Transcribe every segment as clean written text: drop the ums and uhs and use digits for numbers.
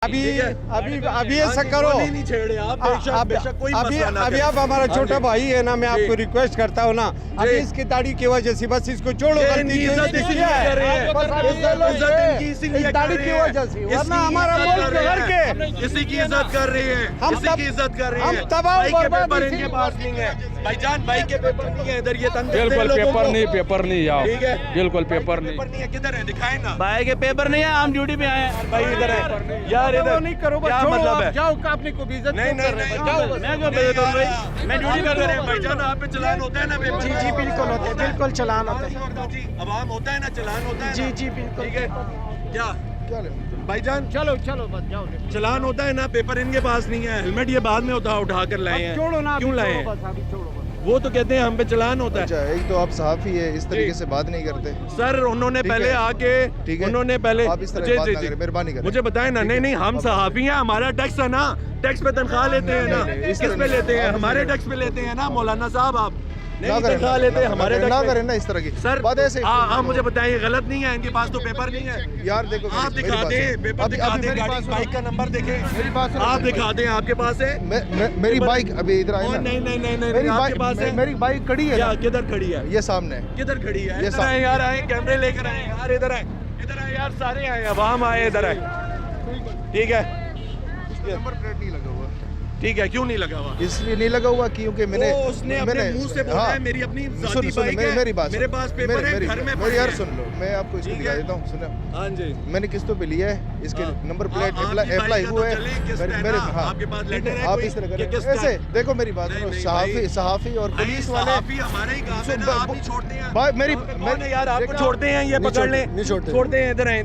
अभी अभी ऐसा करो, नहीं छेड़े आप, बेशक कोई मसला ना अभी आप हमारा छोटा भाई है ना, मैं आपको रिक्वेस्ट करता हूँ ना, अभी इसकी दाढ़ी की वजह से बस इसको छोड़ो, गलती इज्जत इसीलिए कर रहे हैं, दाढ़ी की वजह से, वरना हमारा मुल्क घर के इसी की इज्जत कर रही है, इसी की इज्जत कर रही है। हम तबाह पेपर इनके पास नहीं है भाईजान, भाई के पेपर नहीं है इधर, ये तंग बिल्कुल पेपर नहीं आओ, ठीक है, बिल्कुल पेपर नहीं है, किधर है दिखाए ना भाई के पेपर नहीं है, हम ड्यूटी पे आए हैं। भाई इधर है यार, इधर नहीं करो, क्या मतलब है? जाओ, अपने को भी इज्जत नहीं नहीं मैं क्यों बेइज्जत हूँ भाई, मैं ड्यूटी कर रहा हूँ। भाईजान आप पे चलान होता है ना पेपर? जी बिल्कुल होते हैं, बिल्कुल चलान होते हैं। अवाम होता है ना, चलान होता है ना? जी बिल्कुल। ठीक है, क्या भाईजान चलो बस जाओ, चलान होता है ना, पेपर इनके पास नहीं है, हेलमेट ये बाद में उठा कर लाए हैं, छोड़ो ना, क्यों लाए हैं? बस अभी छोड़ो बस। वो तो कहते हैं हम पे चलान होता है। अच्छा, एक तो आप सहाफ़ी है, इस तरीके से बात नहीं करते सर उन्होंने ठीक पहले है। आके, ठीक है, उन्होंने पहले आप इस तरह बात ना करें, मेहरबानी करें। मुझे बताएं ना, नहीं हम सहाफ़ी हैं, हमारा टैक्स है ना, टैक्स पे तनख्वाह लेते हैं ना, नहीं, इस किस तरह पे नहीं, लेते हैं? आप इस हमारे तरह टैक्स पे लेते हैं ना मौलाना साहब, आप ना नहीं करें, तनख्वाह लेते हैं हमारे ना टैक्स करें पे। ना इस तरह की सर बात ऐसे आप मुझे बताएं, ये गलत नहीं है, इनके पास तो पेपर नहीं है यार। देखो आप मेरी दिखा बात दें, सुनो। पेपर अभी दिखा दें, मेरी बात गाड़ी सुनो। बाइक का नंबर देखें, मेरी बात सुनो। आप दिखा दें, आपके पास है? मेरी बाइक अभी इधर आई ना। नहीं मेरी आपके पास है? मेरी बाइक खड़ी है क्या ना, किधर खड़ी है? ये सामने है। किधर खड़ी है? ये इधर आए यार, आए कैमरे लेकर आए यार, इधर आए यार, सारे आए, अवाम आए, इधर आए, ठीक है नंबर प्लेट नहीं लगा हुआ, ठीक है, क्यों नहीं लगा हुआ? इसलिए नहीं लगा हुआ क्योंकि मैंने उसने अपने मुंह से बोला है, मेरी अपनी जाती बाइक है, मेरी बात मेरे पास पेपर है, घर में पड़े यार हैं। सुन लो, मैं आपको इसको ठीक दिखा है। देता हूँ, सुनो। हाँ जी, मैंने किस्तों पे लिया है, इसके हाँ। नंबर प्लेट आपकी बाइक अप्लाई का हुआ तो है चले, किस्त है मेरे। ना? हाँ, आपके पास ठीक लेटर है आप कोई? इस तरह ये करें किस्त ऐसे। का? देखो मेरी बात नहीं, सुनो, नहीं, सहाफ़ी और भाई, पुलिस वाले सहाफ़ी हमारे ही काम है ना, आप नहीं छोड़ते हैं भाई मेरी कौन है यार, आपको छोड़ते हैं, ये पकड़ लें, छोड़ते हैं, इधर आए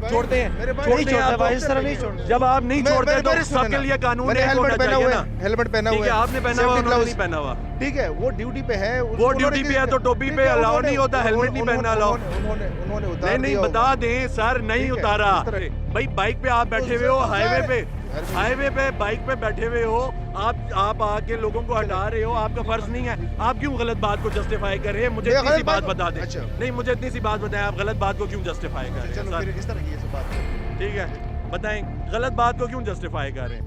छोड़ते हैं, नहीं छोड़ते हैं भाई, आप, इस तरह नहीं छोड़ते। जब आप नहीं छोड़ते तो सबके लिए कानून मैंने एक होना हेलमेट पहना चाहिए हुआ ना। है, हेलमेट पहना ठीक हुआ है, है, आपने पहना हुआ, सेफ्टी उन्होंने ग्लव्स। नहीं पहना हुआ। ठीक है, वो ड्यूटी पे है, वो ड्यूटी पे है तो टोपी पे अलाउ नहीं होता, हेलमेट नहीं पहनना अलाउ। उन्होंने उतार नहीं दिया बता दें सर, नहीं ठीक है, उतारा इस तरह। भाई, बाइक पे आप बैठे हुए हो, हाईवे यार, पे बाइक पे बैठे हुए हो आप आके लोगों को हटा रहे हो, आपका फर्ज नहीं है, आप क्यों गलत बात को जस्टिफाई कर रहे हैं? मुझे ये इतनी सी गलत बात बात- बता दें। अच्छा। नहीं, मुझे इतनी सी बात बताएं, आप गलत बात को क्यों जस्टिफाई कर रहे चलो हैं फिर सर? इस तरह की ये सब बात करें। ठीक है, बताएं गलत बात को क्यों जस्टिफाई कर रहे हैं?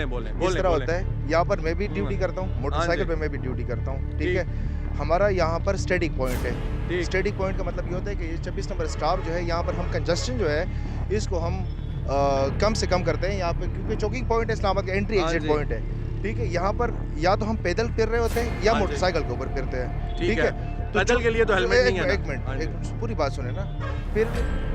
बोलें इस तरह होता है, यहाँ पर मैं भी ड्यूटी करता हूँ, मोटरसाइकिल पे मैं भी ड्यूटी करता हूँ, ठीक है। हमारा यहाँ पर स्टैटिक पॉइंट है। स्टैटिक पॉइंट का मतलब ये होता है कि ये 26 नंबर स्टाफ जो है, यहाँ पर हम कंजस्शन जो है इसको हम कम से कम करते हैं यहाँ पे, क्योंकि चौकिंग पॉइंट है इस्लामाबाद का, एंट्री एग्जिट पॉइंट है, ठीक है। यहाँ पर या तो हम पैदल फिर रहे होते हैं या मोटरसाइकिल के ऊपर फिरते हैं, ठीक है। पैदल के लिए तो हेलमेट नहीं है ना। एक मिनट पूरी बात सुने ना। फिर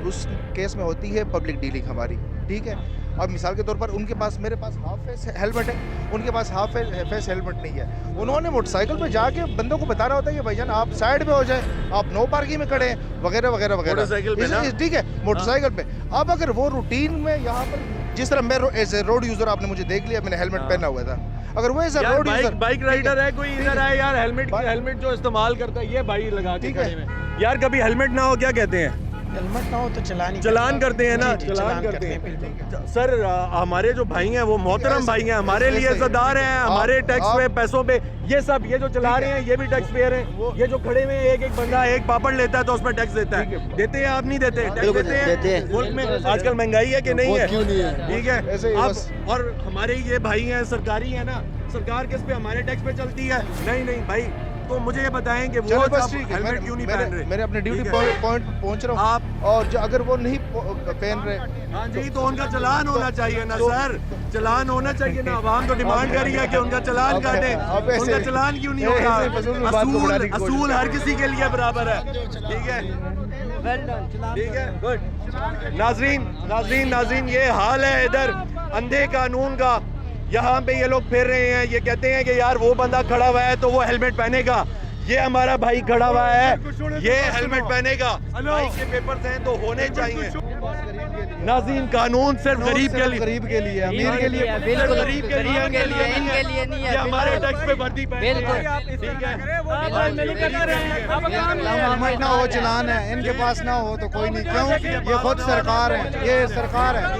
उस केस में होती है पब्लिक डीलिंग हमारी, ठीक है। अब मिसाल के तौर पर उनके पास, मेरे पास हाफ फेस हेलमेट है, उनके पास हाफ फेस हेलमेट नहीं है। उन्होंने मोटरसाइकिल पे जाके बंदों को बताना होता है कि भाईजान आप साइड पे हो जाए, आप नो पार्किंग में खड़े हैं, वगैरह वगैरह मोटरसाइकिल पे ना? वगैरह, ठीक है, मोटरसाइकिल पे। अब अगर वो रूटीन में यहाँ पर, जिस तरह मैं एज ए रोड यूजर, आपने मुझे देख लिया, मैंने हेलमेट पहना हुआ था, अगर वो as a road user, bike rider है कोई, इधर आए यार, हेलमेट जो इस्तेमाल करता है ये भाई लगा के खड़े में यार, कभी हेलमेट ना हो क्या कहते हैं? हेलमेट ना हो तो चलान करते हैं ना, जी, चलान करते हैं। बिल्कुल। सर हमारे जो भाई हैं वो मोहतरम भाई हैं, हमारे लिए इज्जतदार हैं, हमारे टैक्स पे, पैसों पे, ये सब, ये जो चला रहे हैं ये भी टैक्स पेयर हैं। ये जो खड़े हुए हैं, एक बंदा एक पापड़ लेता है तो उसमें टैक्स देता है, देते हैं आप नहीं देते? टैक्स देते हैं मुल्क में। आजकल महंगाई है कि नहीं है? ठीक है। अब और हमारे ये भाई हैं, सरकारी है ना, सरकार किस पे? हमारे टैक्स पे चलती है। नहीं भाई, तो मुझे ये बताएं कि वो हेलमेट क्यों नहीं पहन रहे? मैंने अपने ड्यूटी पॉइंट पहुंच रहा हूँ आप, और जो अगर वो नहीं पहन रहे, हाँ जी, तो उनका चलान होना चाहिए ना सर, चलान होना चाहिए ना। आवाम तो डिमांड कर रही है कि उनका चलान काटे, उनका चलान क्यों नहीं होगा? असूल हर किसी के लिए बराबर है, ठीक है, ठीक है, गुड। नाज़रीन ये हाल है इधर अंधे कानून का। यहाँ पे ये लोग फिर रहे हैं, ये कहते हैं कि यार वो बंदा खड़ा हुआ है तो वो हेलमेट पहनेगा, ये हमारा भाई खड़ा हुआ है ये हेलमेट पहनेगा, भाई के पेपर्स हैं तो होने चाहिए। नाज़रीन कानून सिर्फ गरीब के लिए, गरीब के लिए, अमीर के लिए, बिल्कुल गरीब के लिए, इनके लिए नहीं है, ये हमारे टैक्स पे वर्दी पहनते हैं, ठीक है। हेलमेट ना हो चलान है, इनके पास ना हो तो कोई नहीं, क्यों? ये खुद सरकार है, ये सरकार है।